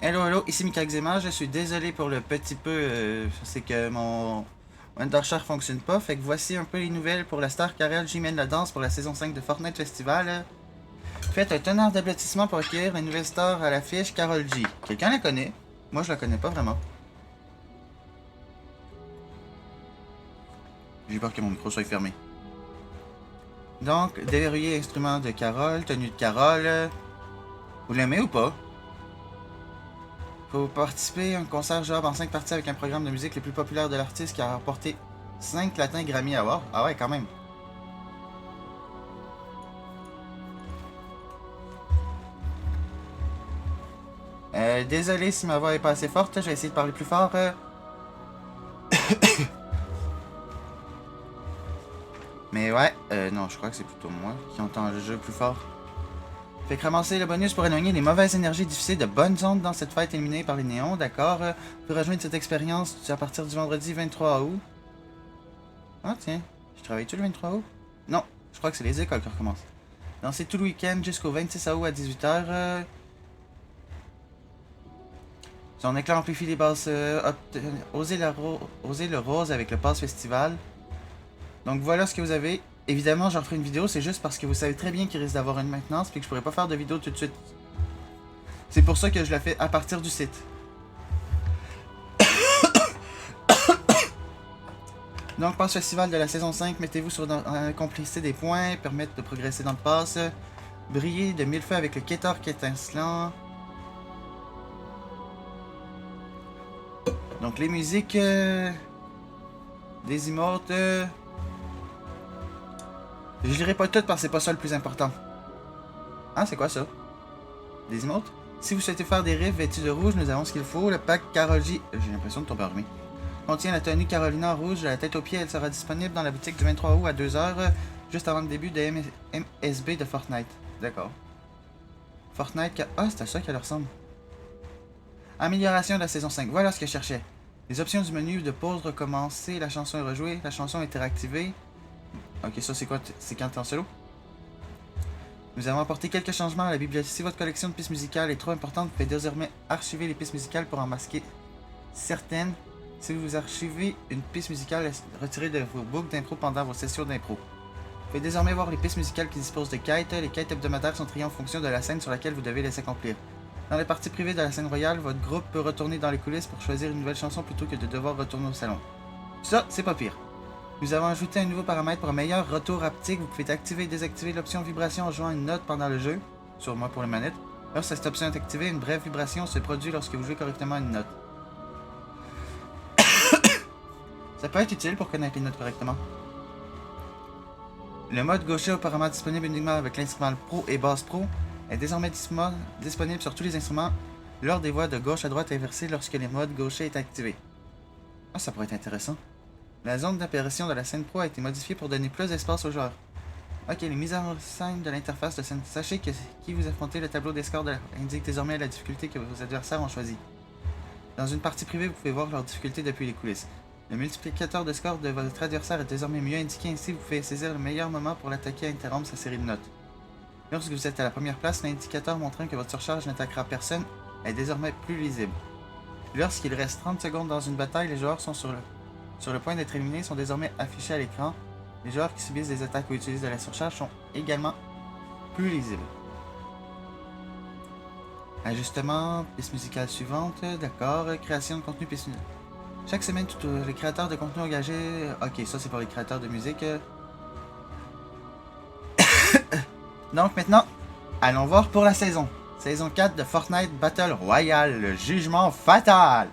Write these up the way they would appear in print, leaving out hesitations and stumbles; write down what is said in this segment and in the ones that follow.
Hello, hello, ici Mikaxema, je suis désolé pour le petit peu, c'est que mon Wondershare fonctionne pas, fait que voici un peu les nouvelles pour la star Karel J mène la danse pour la saison 5 de Fortnite Festival. Faites un tonnerre d'applaudissements pour accueillir la nouvelle star à l'affiche, Karol J. Quelqu'un la connaît? Moi je la connais pas vraiment. J'ai peur que mon micro soit fermé. Donc, déverrouiller instrument de Carole, tenue de Carole. Vous l'aimez ou pas? Faut participer à un concert job en 5 parties avec un programme de musique les plus populaires de l'artiste qui a remporté 5 Latin Grammy Awards. Ah ouais, quand même. Désolé si ma voix est pas assez forte, je vais essayer de parler plus fort. Mais ouais, non, je crois que c'est plutôt moi qui entends le jeu plus fort. Fait que ramasser le bonus pour éloigner les mauvaises énergies diffusées de bonnes ondes dans cette fête éliminée par les néons, d'accord. Vous pouvez rejoindre cette expérience à partir du vendredi 23 août. Ah tiens, je travaille-tu le 23 août? Non, je crois que c'est les écoles qui recommencent. Danser tout le week-end jusqu'au 26 août à 18h. Son éclat amplifie les basses. Osez le rose avec le pass festival. Donc voilà ce que vous avez. Évidemment, j'en ferai une vidéo, c'est juste parce que vous savez très bien qu'il risque d'avoir une maintenance puis que je pourrais pas faire de vidéo tout de suite. C'est pour ça que je la fais à partir du site. Donc, pass festival de la saison 5, mettez-vous sur compléter des points, permettre de progresser dans le pass. Briller de mille feux avec le Ketor qui est étincelant. Donc, les musiques. Des emotes. Je lirai pas toutes parce que c'est pas ça le plus important. Ah, c'est quoi ça? Des emotes? Si vous souhaitez faire des riffs vêtus de rouge, nous avons ce qu'il faut. Le pack Karol J. J'ai l'impression de tomber armé. Contient la tenue Carolina rouge de la tête aux pieds. Elle sera disponible dans la boutique du 23 août à 2h, juste avant le début de MSB de Fortnite. D'accord. Fortnite. Ah, c'est à ça qu'elle ressemble. Amélioration de la saison 5. Voilà ce que je cherchais. Les options du menu de pause, recommencer, la chanson est rejouée, la chanson est réactivée. Ok, ça c'est quoi? C'est quand t'es en solo? Nous avons apporté quelques changements à la bibliothèque. Si votre collection de pistes musicales est trop importante, vous pouvez désormais archiver les pistes musicales pour en masquer certaines. Si vous archivez une piste musicale, retirez de vos boucles d'impro pendant vos sessions d'impro. Vous pouvez désormais voir les pistes musicales qui disposent de quêtes. Les quêtes hebdomadaires sont triées en fonction de la scène sur laquelle vous devez les accomplir. Dans les parties privées de la scène royale, votre groupe peut retourner dans les coulisses pour choisir une nouvelle chanson plutôt que de devoir retourner au salon. Ça, c'est pas pire. Nous avons ajouté un nouveau paramètre pour un meilleur retour haptique. Vous pouvez activer et désactiver l'option vibration en jouant une note pendant le jeu, sûrement pour les manettes. Lorsque cette option est activée, une brève vibration se produit lorsque vous jouez correctement une note. Ça peut être utile pour connaître les notes correctement. Le mode gaucher, apparemment disponible uniquement avec l'instrument Pro et Basse Pro, est désormais disponible sur tous les instruments lors des voies de gauche à droite inversées lorsque le mode gaucher est activé. Ah, ça pourrait être intéressant. La zone d'apparition de la scène Pro a été modifiée pour donner plus d'espace aux joueurs. Ok, les mises en scène de l'interface de scène. Sachez que qui vous affrontez, le tableau des scores indique désormais la difficulté que vos adversaires ont choisi. Dans une partie privée, vous pouvez voir leur difficulté depuis les coulisses. Le multiplicateur de score de votre adversaire est désormais mieux indiqué, ainsi vous pouvez saisir le meilleur moment pour l'attaquer et interrompre sa série de notes. Lorsque vous êtes à la première place, l'indicateur montrant que votre surcharge n'attaquera personne est désormais plus lisible. Lorsqu'il reste 30 secondes dans une bataille, les joueurs sont sur le point d'être éliminés sont désormais affichés à l'écran. Les joueurs qui subissent des attaques ou utilisent de la surcharge sont également plus lisibles. Ajustement, piste musicale suivante, d'accord. Création de contenu piste musicale. Chaque semaine, tous les créateurs de contenu engagés... Ok, ça c'est pour les créateurs de musique. Donc maintenant, allons voir pour la saison. Saison 4 de Fortnite Battle Royale, le jugement fatal.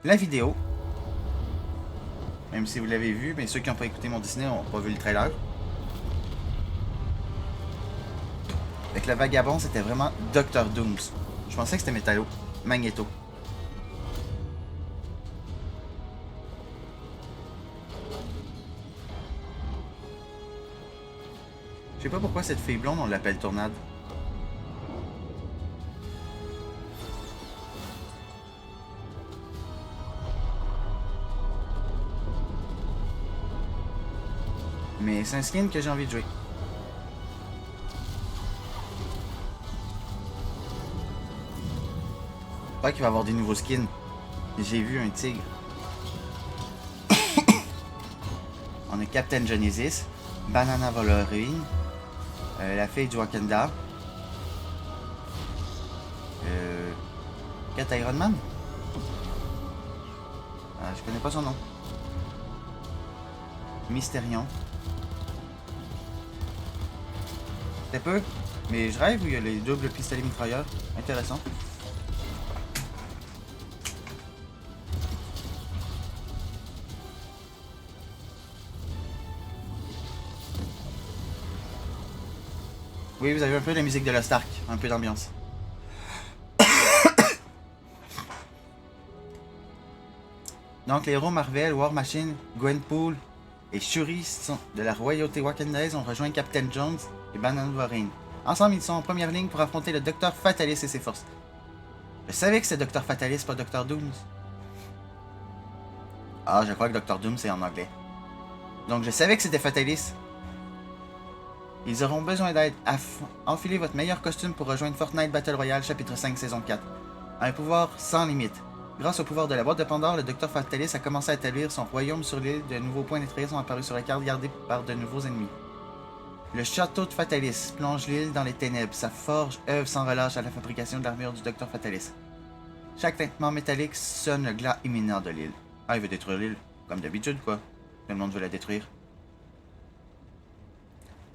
La vidéo. Même si vous l'avez vu, mais ceux qui n'ont pas écouté mon Disney n'ont pas vu le trailer. Avec le vagabond, c'était vraiment Dr. Dooms. Je pensais que c'était Magneto. Je sais pas pourquoi cette fille blonde, on l'appelle Tornade. Mais c'est un skin que j'ai envie de jouer. Pas qu'il va y avoir des nouveaux skins. J'ai vu un tigre. On a Captain Genesis, Banana Wolverine, la fille du Wakanda, Cat Iron Man. Je connais pas son nom. Mysterion. C'est peu, mais je rêve où il y a les doubles pistolets mitrailleurs. Intéressant. Oui, vous avez un peu la musique de Lost Ark, un peu d'ambiance. Donc, les héros Marvel, War Machine, Gwenpool et Shuri sont de la royauté wakandaise ont rejoint Captain Jones et Banana Wolverine. Ensemble, ils sont en première ligne pour affronter le Docteur Fatalis et ses forces. Je savais que c'est Docteur Fatalis, pas Docteur Doom. Ah, je crois que Docteur Doom, c'est en anglais. Donc, je savais que c'était Fatalis. Ils auront besoin d'aide. Enfilez votre meilleur costume pour rejoindre Fortnite Battle Royale, chapitre 5, saison 4. Un pouvoir sans limite. Grâce au pouvoir de la boîte de Pandore, le Docteur Fatalis a commencé à établir son royaume sur l'île. De nouveaux points nettoyés sont apparus sur la carte gardée par de nouveaux ennemis. Le château de Fatalis plonge l'île dans les ténèbres. Sa forge œuvre sans relâche à la fabrication de l'armure du Docteur Fatalis. Chaque tintement métallique sonne le glas imminent de l'île. Ah, il veut détruire l'île. Comme d'habitude, quoi. Tout le monde veut la détruire.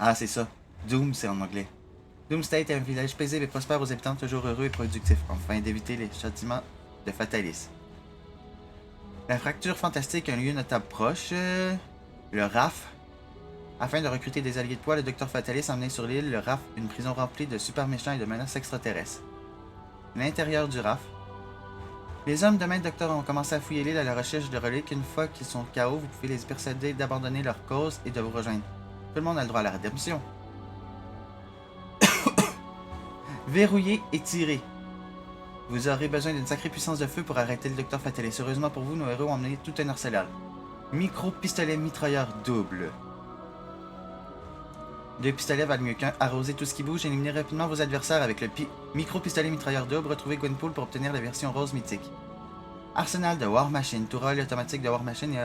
Ah, c'est ça. Doom, c'est en anglais. Doom State est un village paisible et prospère aux habitants toujours heureux et productifs, afin d'éviter les châtiments de Fatalis. La fracture fantastique, un lieu notable proche, le RAF. Afin de recruter des alliés de poids, le Docteur Fatalis a emmené sur l'île le RAF, une prison remplie de super méchants et de menaces extraterrestres. L'intérieur du RAF. Les hommes de Maître Docteur ont commencé à fouiller l'île à la recherche de reliques. Une fois qu'ils sont KO, vous pouvez les persuader d'abandonner leur cause et de vous rejoindre. Tout le monde a le droit à la rédemption. Verrouiller et tirer. Vous aurez besoin d'une sacrée puissance de feu pour arrêter le Docteur Fatalis. Heureusement pour vous, nos héros ont emmené tout un arsenal. Micro-pistolet mitrailleur double. 2 pistolets valent mieux qu'un. Arrosez tout ce qui bouge. Éliminez rapidement vos adversaires avec le micro-pistolet mitrailleur double. Retrouvez Gwenpool pour obtenir la version rose mythique. Arsenal de War Machine. Tourelle automatique de War Machine et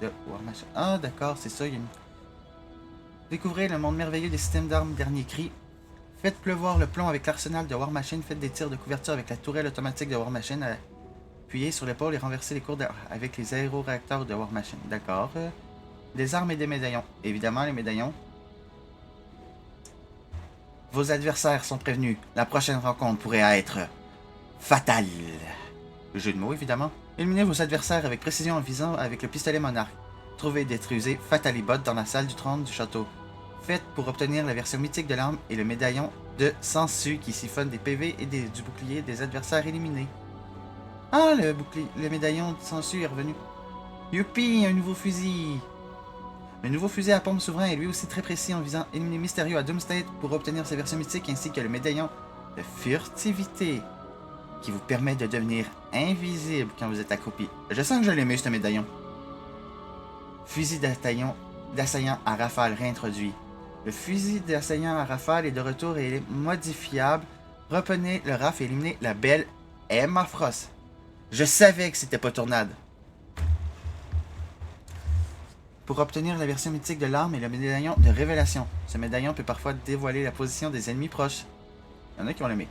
de War Machine. Ah, d'accord, c'est ça. Découvrez le monde merveilleux des systèmes d'armes dernier cri. Faites pleuvoir le plomb avec l'arsenal de War Machine. Faites des tirs de couverture avec la tourelle automatique de War Machine. Appuyez sur l'épaule et renversez les cours avec les aéroréacteurs de War Machine. D'accord. Des armes et des médaillons. Évidemment, les médaillons. Vos adversaires sont prévenus. La prochaine rencontre pourrait être fatale. Le jeu de mots, évidemment. Éliminez vos adversaires avec précision en visant avec le pistolet monarque. Trouvez et détruisez Fatalibot dans la salle du trône du château. Faites pour obtenir la version mythique de l'arme et le médaillon de Sensu qui siphonne des PV et du bouclier des adversaires éliminés. Ah, le médaillon de Sensu est revenu. Youpi, un nouveau fusil. Le nouveau fusil à pompe souverain est lui aussi très précis en visant éliminer Mysterio à Doomsday pour obtenir sa version mythique ainsi que le médaillon de furtivité qui vous permet de devenir invisible quand vous êtes accroupi. Je sens que je l'aimais ce médaillon. Fusil d'assaillant à rafale réintroduit. Le fusil d'assaillant à rafale est de retour et est modifiable. Reprenez le RAF et éliminez la belle Emma Frost. Je savais que c'était pas Tornade. Pour obtenir la version mythique de l'arme et le médaillon de révélation. Ce médaillon peut parfois dévoiler la position des ennemis proches. Il y en a qui vont l'aimer.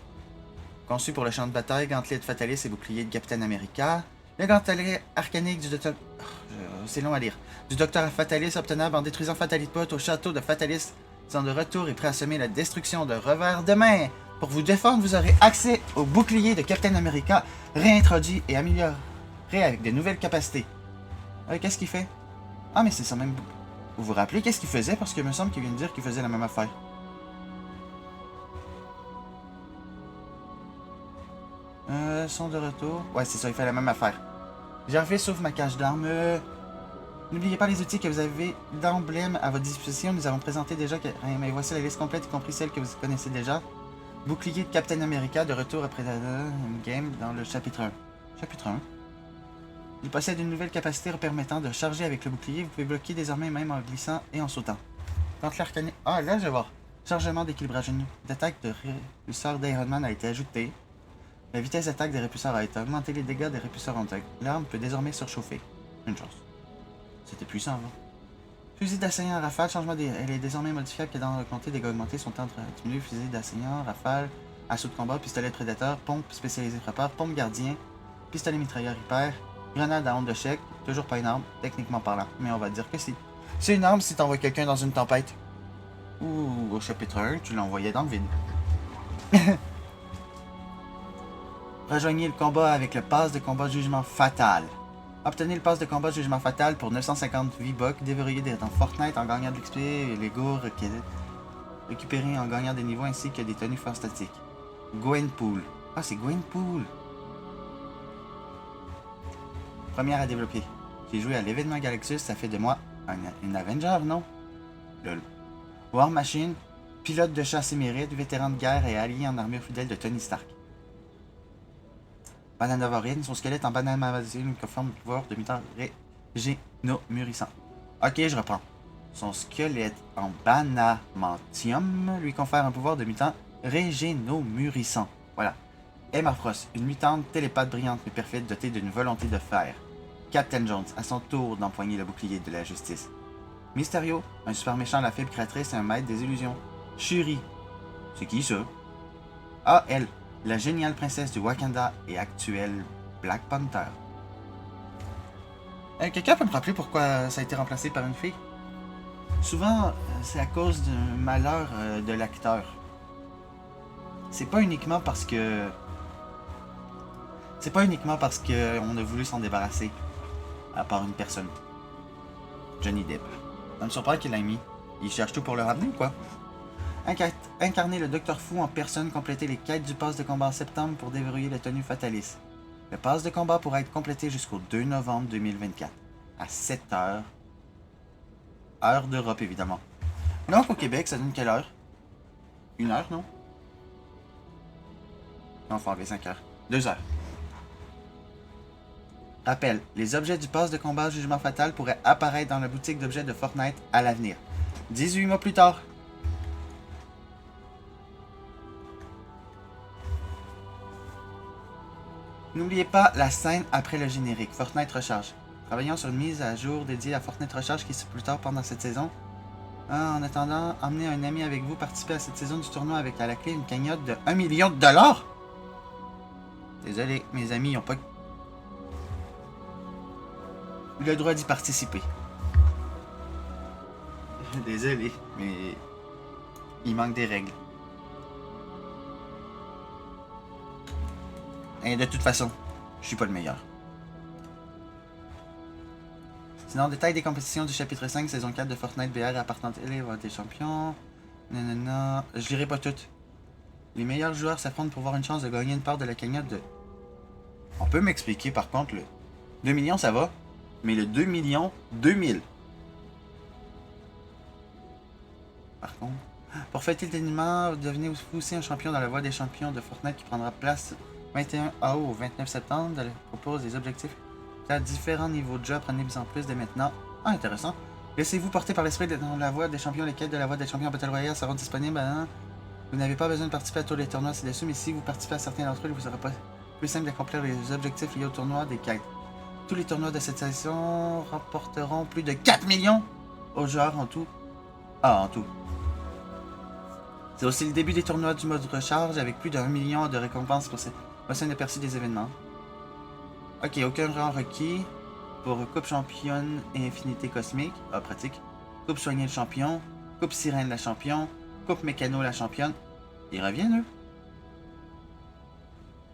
Conçu pour le champ de bataille, gantelet de Fatalis et bouclier de Captain America. Le gantelet arcanique du Docteur... c'est long à lire. Du Docteur Fatalis obtenable en détruisant Fatalipot au château de Fatalis. Sont de retour et prêt à semer la destruction de revers de main. Pour vous défendre, vous aurez accès au bouclier de Captain America, réintroduit et amélioré avec de nouvelles capacités. Qu'est-ce qu'il fait? Ah, mais c'est ça même. Vous vous rappelez qu'est-ce qu'il faisait? Parce qu'il me semble qu'il vient de dire qu'il faisait la même affaire. Sont de retour. Ouais, c'est ça, il fait la même affaire. J'ai refait sauf ma cage d'armes. N'oubliez pas les outils que vous avez d'emblème à votre disposition. Nous avons présenté déjà. Mais voici la liste complète, y compris celle que vous connaissez déjà. Bouclier de Captain America, de retour après la game dans le chapitre 1. Chapitre 1. Il possède une nouvelle capacité permettant de charger avec le bouclier. Vous pouvez bloquer désormais même en glissant et en sautant. Quand l'arcanique... Ah, là, je vais voir. Chargement d'équilibrage. Une attaque de réusseur d'Iron Man a été ajoutée. La vitesse d'attaque des répulseurs a été augmentée, les dégâts des répulseurs ont été. L'arme peut désormais surchauffer. Une chance. C'était puissant avant. Fusil d'assaillant à rafale, changement des. Elle est désormais modifiable que dans augmenter, dégâts augmentés sont en train de diminuer. Fusil d'assaillant, rafale, assaut de combat, pistolet de prédateur, pompe spécialisée frappeur, pompe gardien, pistolet mitrailleur hyper, grenade à onde de chèque, toujours pas une arme, techniquement parlant, mais on va dire que si. C'est une arme si t'envoies quelqu'un dans une tempête. Ou au chapitre 1, tu l'envoyais dans le vide. Rejoignez le combat avec le pass de combat jugement fatal. Obtenez le pass de combat jugement fatal pour 950 V-Bucks. Déverrouillez dans Fortnite en gagnant de l'XP et Lego récupérés en gagnant des niveaux ainsi que des tenues forts statiques. Gwenpool. Ah, c'est Gwenpool. Première à développer. J'ai joué à l'événement Galaxus, ça fait de moi une Avenger, non? Lol. War Machine, pilote de chasse émérite, vétéran de guerre et allié en armure fidèle de Tony Stark. Banane Avorine, son squelette en banane amazine conforme au pouvoir de mutant régénomurissant. Ok, je reprends. Son squelette en banamantium lui confère un pouvoir de mutant régénomurissant. Voilà. Emma Frost, une mutante télépathe brillante mais perfide dotée d'une volonté de fer. Captain Jones, à son tour d'empoigner le bouclier de la justice. Mysterio, un super méchant à la fibre créatrice et un maître des illusions. Shuri, c'est qui ça? Ah, elle, la géniale princesse du Wakanda et actuelle Black Panther. Quelqu'un peut me rappeler pourquoi ça a été remplacé par une fille? Souvent, c'est à cause d'un malheur de l'acteur. C'est pas uniquement parce que... C'est pas uniquement parce qu'on a voulu s'en débarrasser. À part une personne. Johnny Depp. Ça me surprend qu'il l'ait mis. Il cherche tout pour le ramener, quoi. Incarner le Docteur Fou en personne, compléter les quêtes du pass de combat en septembre pour déverrouiller la tenue Fatalis. Le pass de combat pourra être complété jusqu'au 2 novembre 2024. À 7 heures. Heure d'Europe, évidemment. Donc, au Québec, ça donne quelle heure? 1 heure, non? Non, faut enlever 5 heures. 2 heures. Rappel, les objets du pass de combat jugement fatal pourraient apparaître dans la boutique d'objets de Fortnite à l'avenir. 18 mois plus tard. N'oubliez pas la scène après le générique, Fortnite Recharge. Travaillons sur une mise à jour dédiée à Fortnite Recharge qui sera plus tard pendant cette saison. En attendant, emmenez un ami avec vous, participer à cette saison du tournoi avec à la clé une cagnotte de 1 million de dollars. Désolé, mes amis n'ont pas le droit d'y participer. Désolé, mais il manque des règles. Et de toute façon, je suis pas le meilleur. Sinon, détail des compétitions du chapitre 5, saison 4 de Fortnite BR appartenant à des champions. Nanana. Je lirai pas toutes. Les meilleurs joueurs s'affrontent pour avoir une chance de gagner une part de la cagnotte de... On peut m'expliquer par contre le 2 millions ça va, mais le 2 millions 2000. Par contre, pour fêter le dénouement, devenez aussi un champion dans la voie des champions de Fortnite qui prendra place 21 août au 29 septembre. Elle propose des objectifs à différents niveaux de jeu. Prenez-en plus dès maintenant. Ah, intéressant. Laissez-vous porter par l'esprit dans la voie des champions. Les quêtes de la voie des champions Battle Royale seront disponibles. Vous n'avez pas besoin de participer à tous les tournois ci-dessus, mais si vous participez à certains d'entre eux, il vous sera pas plus simple d'accomplir les objectifs liés au tournoi des quêtes. Tous les tournois de cette saison rapporteront plus de 4 millions aux joueurs en tout. Ah, en tout. C'est aussi le début des tournois du mode recharge avec plus de 1 million de récompenses pour ces... Voici un aperçu des événements. Ok, aucun rang requis pour Coupe Championne et Infinité Cosmique. Ah, pratique. Coupe Soigner le Champion. Coupe Sirène la Champion. Coupe Mécano la Championne. Ils reviennent, eux?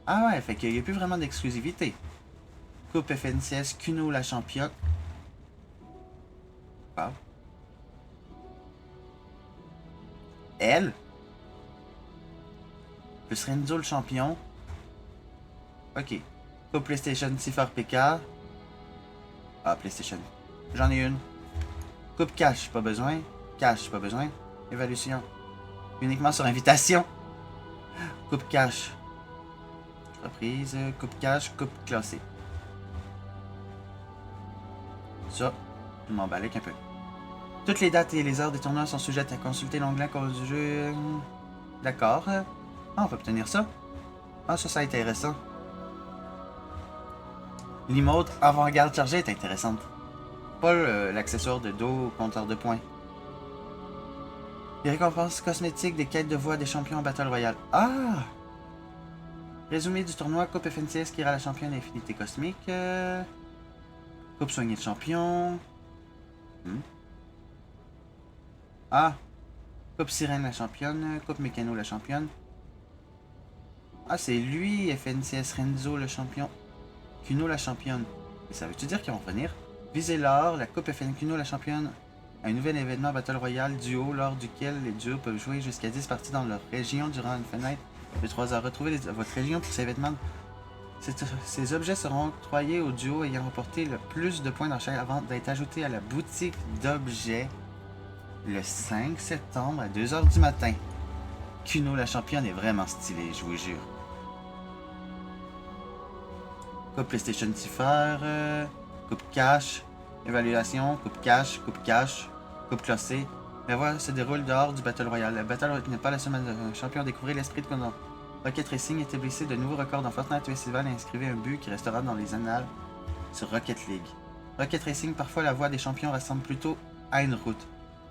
Ah ouais, fait qu'il n'y a plus vraiment d'exclusivité. Coupe FNCS Kuno la Championne. Wow. Elle. Plus Renzo le Champion. Ok. Coupe PlayStation Cipher PK. Ah, PlayStation. J'en ai une. Coupe Cash, pas besoin. Cash, pas besoin. Évaluation. Uniquement sur invitation. Coupe Cash. Reprise. Coupe Cash. Coupe classée. Ça, je m'en balèque un peu. Toutes les dates et les heures des tournois sont sujettes à consulter l'onglet cause du jeu. D'accord. Ah, on peut obtenir ça. Ah, ça est intéressant. L'emote avant-garde chargée est intéressante. Pas l'accessoire de dos au compteur de points. Les récompenses cosmétiques des quêtes de voix des champions en Battle Royale. Ah! Résumé du tournoi Coupe FNCS qui ira la championne Infinité Cosmique. Coupe soignée de champion. Ah! Coupe Sirène la championne. Coupe Mécano la championne. Ah, c'est lui, FNCS Renzo le champion. Kuno la championne. Et ça veut-tu dire qu'ils vont revenir? Visez l'or, la Coupe FN Kuno la championne. Un nouvel événement Battle Royale duo lors duquel les duos peuvent jouer jusqu'à 10 parties dans leur région durant une fenêtre de 3 heures. Retrouvez votre région pour ces événements. Ces objets seront octroyés aux duos ayant remporté le plus de points d'enchère avant d'être ajoutés à la boutique d'objets le 5 septembre à 2 heures du matin. Kuno la championne est vraiment stylée, je vous jure. Coupe PlayStation Tiffer, coupe cash, évaluation, coupe cash, coupe classée. La voie se déroule dehors du Battle Royale. La Battle Royale n'est pas la seule champion à découvrir l'esprit de combat. Rocket Racing établissez de nouveaux records dans Fortnite Festival et inscrivez un but qui restera dans les annales sur Rocket League. Rocket Racing, parfois la voie des champions ressemble plutôt à une route.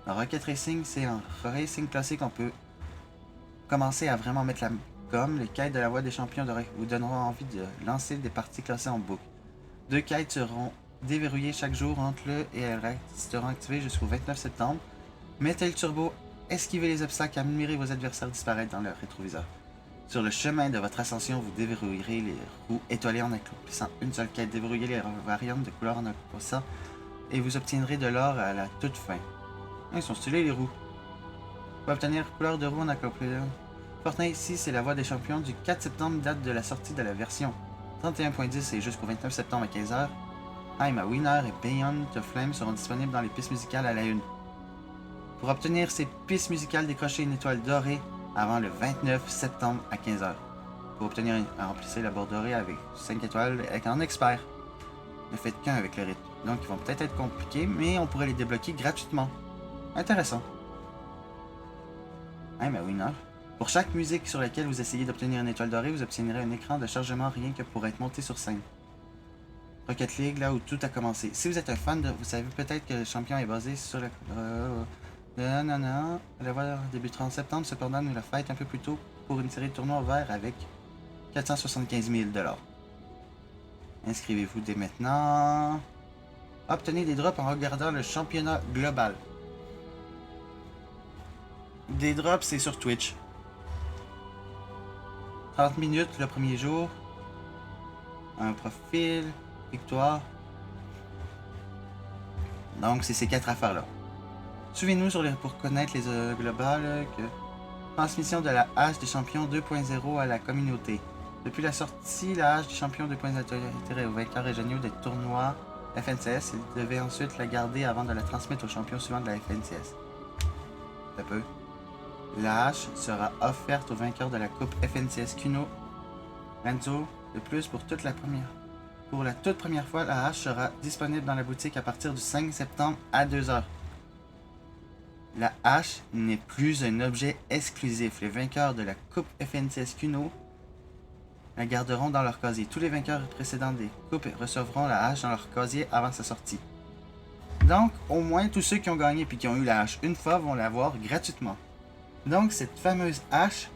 Dans Rocket Racing, c'est en racing classique qu'on peut commencer à vraiment mettre la gomme. Les quêtes de la voie des champions vous donneront envie de lancer des parties classées en boucle. 2 quêtes seront déverrouillées chaque jour entre le et elles resteront activées jusqu'au 29 septembre. Mettez le turbo, esquivez les obstacles, admirez vos adversaires disparaître dans leur rétroviseur. Sur le chemin de votre ascension, vous déverrouillerez les roues étoilées en accomplissant une seule quête. Déverrouillez les variantes de couleurs en accomplissant et vous obtiendrez de l'or à la toute fin. Ils sont stylés les roues. Vous pouvez obtenir couleur de roue en accomplissant. Fortnite ici, c'est la voie des champions du 4 septembre, date de la sortie de la version 31.10 et jusqu'au 29 septembre à 15h. I'm a Winner et Beyond the Flame seront disponibles dans les pistes musicales à la une. Pour obtenir ces pistes musicales, décrochez une étoile dorée avant le 29 septembre à 15h. Pour obtenir remplissez la barre dorée avec 5 étoiles avec un expert. Ne faites qu'un avec le rythme. Donc ils vont peut-être être compliqués, mais on pourrait les débloquer gratuitement. Intéressant. I'm a Winner. Pour chaque musique sur laquelle vous essayez d'obtenir une étoile dorée, vous obtiendrez un écran de chargement rien que pour être monté sur scène. Rocket League, là où tout a commencé. Si vous êtes un fan, vous savez peut-être que le champion est basé sur la... La voie débutera en septembre, cependant nous la fête un peu plus tôt pour une série de tournois ouverts avec 475 000 $. Inscrivez-vous dès maintenant. Obtenez des drops en regardant le championnat global. Des drops, c'est sur Twitch. 30 minutes le premier jour. Un profil. Victoire. Donc, c'est ces 4 affaires-là. Suivez-nous pour connaître les globales que... Transmission de la hache des champions 2.0 à la communauté. Depuis la sortie, la hache des champions 2.0 a été aux vainqueurs régionaux des tournois FNCS. Ils devaient ensuite la garder avant de la transmettre aux champions suivants de la FNCS. Un peu. La hache sera offerte aux vainqueurs de la coupe FNCS Kuno Renzo. De plus, pour la toute première fois, la hache sera disponible dans la boutique à partir du 5 septembre à 2h. La hache n'est plus un objet exclusif. Les vainqueurs de la coupe FNCS Kuno la garderont dans leur casier. Tous les vainqueurs précédents des coupes recevront la hache dans leur casier avant sa sortie. Donc, au moins tous ceux qui ont gagné et qui ont eu la hache une fois vont l'avoir gratuitement. Donc, cette fameuse hache,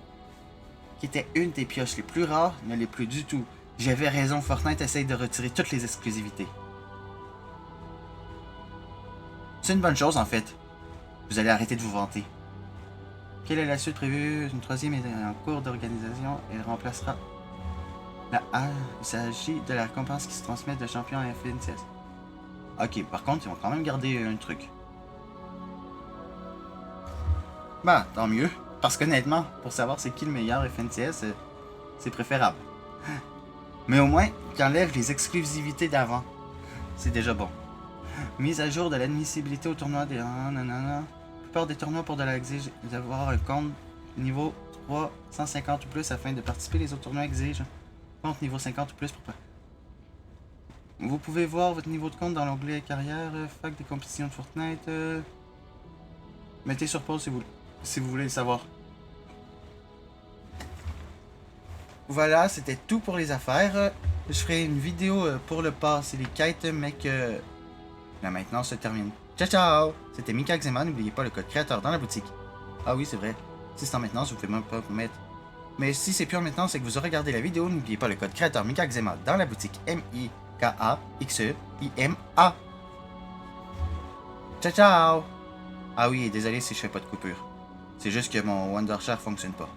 qui était une des pioches les plus rares, ne l'est plus du tout. J'avais raison, Fortnite essaye de retirer toutes les exclusivités. C'est une bonne chose en fait. Vous allez arrêter de vous vanter. Quelle est la suite prévue? Une troisième est en cours d'organisation. Elle remplacera la hache. Il s'agit de la récompense qui se transmet de champion à FNCS. Ok, par contre, ils vont quand même garder un truc. Bah, tant mieux. Parce qu'honnêtement, pour savoir c'est qui le meilleur FNCS, c'est préférable. Mais au moins, qu'ils enlèvent les exclusivités d'avant. C'est déjà bon. Mise à jour de l'admissibilité au tournoi des... La plupart des tournois pour de la exige d'avoir un compte niveau 350 ou plus afin de participer. Les autres tournois exigent un compte niveau 50 ou plus pour... Vous pouvez voir votre niveau de compte dans l'onglet carrière, fac des compétitions de Fortnite. Mettez sur pause si vous voulez le savoir. voilà, c'était tout pour les affaires. Je ferai une vidéo pour le pass et les quêtes, mais que la maintenance se termine. Ciao, ciao! C'était Mika Xema, n'oubliez pas le code créateur dans la boutique. Ah oui, c'est vrai. Si c'est en maintenance, vous pouvez même pas vous mettre. Mais si c'est plus en maintenance et que vous aurez regardé la vidéo, n'oubliez pas le code créateur Mika Xema dans la boutique MIKAXEIMA. Ciao, ciao! Ah oui, et désolé si je fais pas de coupure. C'est juste que mon Wondershare fonctionne pas.